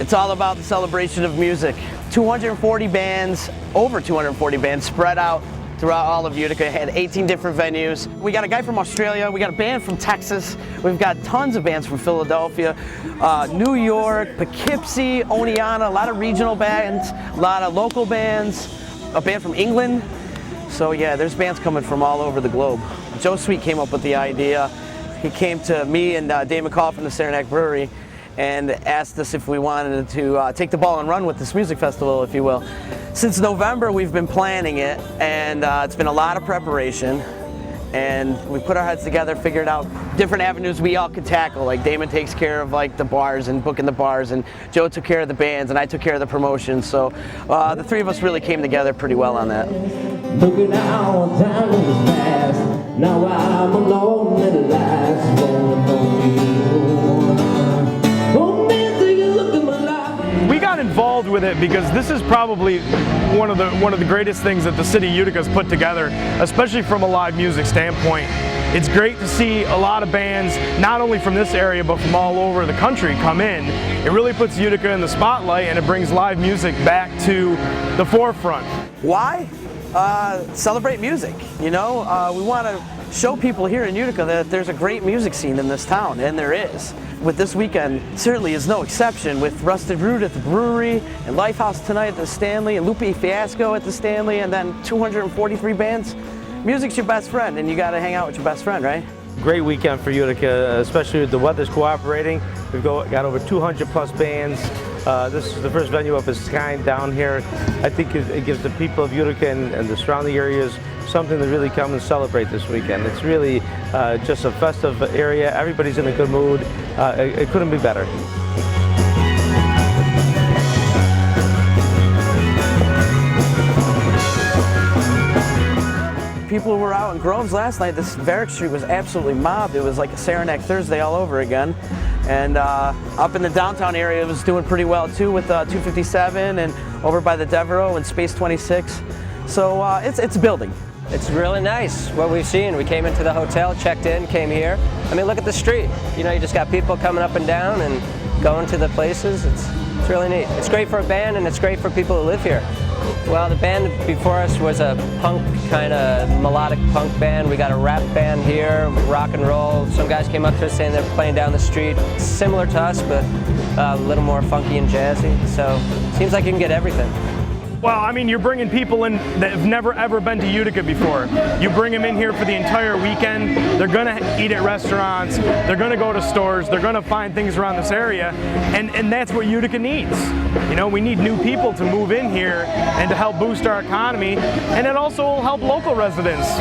It's all about the celebration of music. 240 bands, over 240 bands spread out throughout all of Utica. Had 18 different venues. We got a guy from Australia, we got a band from Texas, we've got tons of bands from Philadelphia, New York, Poughkeepsie, Oneonta, a lot of regional bands, a lot of local bands, a band from England. So yeah, there's bands coming from all over the globe. Joe Sweet came up with the idea. He came to me and Dave McCall from the Saranac Brewery and asked us if we wanted to take the ball and run with this music festival, if you will. Since November, we've been planning it, and it's been a lot of preparation. And we put our heads together, figured out different avenues we all could tackle. Like Damon takes care of like the bars and booking the bars, and Joe took care of the bands, and I took care of the promotion. So the three of us really came together pretty well on that. Looking out, time is fast. Now I'm alone in life, going on you. We got involved with it because this is probably one of the greatest things that the city of Utica has put together, especially from a live music standpoint. It's great to see a lot of bands, not only from this area but from all over the country, come in. It really puts Utica in the spotlight, and it brings live music back to the forefront. Why? Celebrate music. You know, we want to show people here in Utica that there's a great music scene in this town, and there is. With this weekend, certainly is no exception, with Rusted Root at the brewery, and Lifehouse tonight at the Stanley, and Lupe Fiasco at the Stanley, and then 243 bands. Music's your best friend, and you got to hang out with your best friend, right? Great weekend for Utica, especially with the weather's cooperating. We've got over 200 plus bands. This is the first venue of its kind down here. I think it gives the people of Utica and the surrounding areas something to really come and celebrate this weekend. It's really just a festive area. Everybody's in a good mood. It couldn't be better. People who were out in Groves last night, this Varick Street was absolutely mobbed. It was like a Saranac Thursday all over again. And up in the downtown area, it was doing pretty well too, with 257 and over by the Devereaux and Space 26. So it's building. It's really nice what we've seen. We came into the hotel, checked in, came here. I mean, look at the street. You know, you just got people coming up and down and going to the places. It's really neat. It's great for a band, and it's great for people who live here. Well, the band before us was a punk, kind of melodic punk band. We got a rap band here, rock and roll. Some guys came up to us saying they're playing down the street. Similar to us, but a little more funky and jazzy. So, seems like you can get everything. Well, I mean, you're bringing people in that have never ever been to Utica before. You bring them in here for the entire weekend. They're gonna eat at restaurants. They're gonna go to stores. They're gonna find things around this area, and that's what Utica needs. You know, we need new people to move in here and to help boost our economy, and it also will help local residents.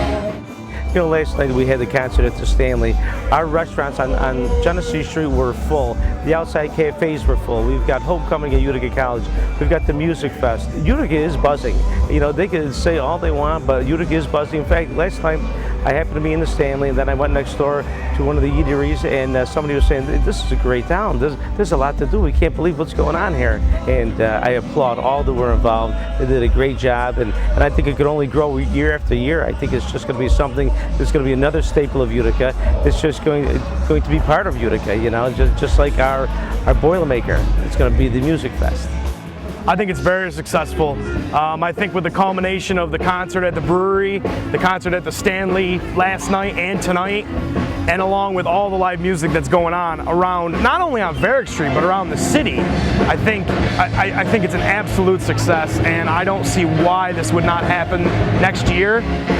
You know, last night we had the concert at the Stanley. Our restaurants on Genesee Street were full. The outside cafes were full. We've got Homecoming at Utica College. We've got the Music Fest. Utica is buzzing. You know, they can say all they want, but Utica is buzzing. In fact, last time I happened to be in the Stanley, and then I went next door to one of the eateries, and somebody was saying, this is a great town. There's a lot to do. We can't believe what's going on here. And I applaud all that were involved. They did a great job, and I think it could only grow year after year. I think it's just going to be something that's going to be another staple of Utica. It's just going to be part of Utica, you know, just like our Boilermaker. It's going to be the Music Fest. I think it's very successful. I think with the culmination of the concert at the brewery, the concert at the Stanley last night and tonight, and along with all the live music that's going on around, not only on Varick Street, but around the city, I think it's an absolute success, and I don't see why this would not happen next year.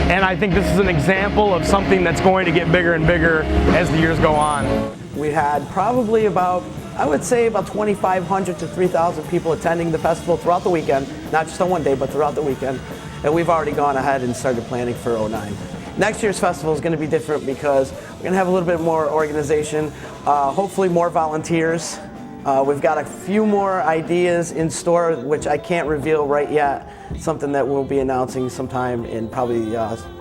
And I think this is an example of something that's going to get bigger and bigger as the years go on. We had probably about, I would say about 2,500 to 3,000 people attending the festival throughout the weekend, not just on one day, but throughout the weekend. And we've already gone ahead and started planning for '09. Next year's festival is going to be different because we're going to have a little bit more organization, hopefully more volunteers. We've got a few more ideas in store, which I can't reveal right yet. Something that we'll be announcing sometime in probably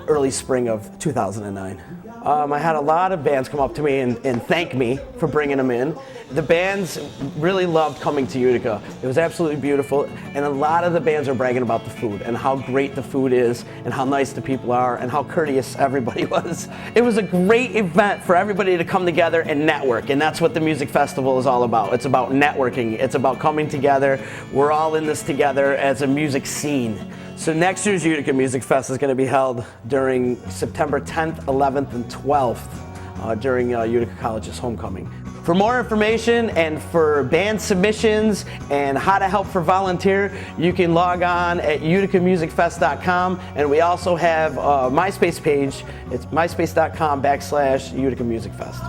early spring of 2009. I had a lot of bands come up to me and thank me for bringing them in. The bands really loved coming to Utica. It was absolutely beautiful, and a lot of the bands are bragging about the food and how great the food is and how nice the people are and how courteous everybody was. It was a great event for everybody to come together and network, and that's what the music festival is all about. It's about networking. It's about coming together. We're all in this together as a music scene. So next year's Utica Music Fest is going to be held during September 10th, 11th, and 12th during Utica College's homecoming. For more information and for band submissions and how to help for volunteer, you can log on at uticamusicfest.com, and we also have a MySpace page. It's myspace.com/Utica Music Fest.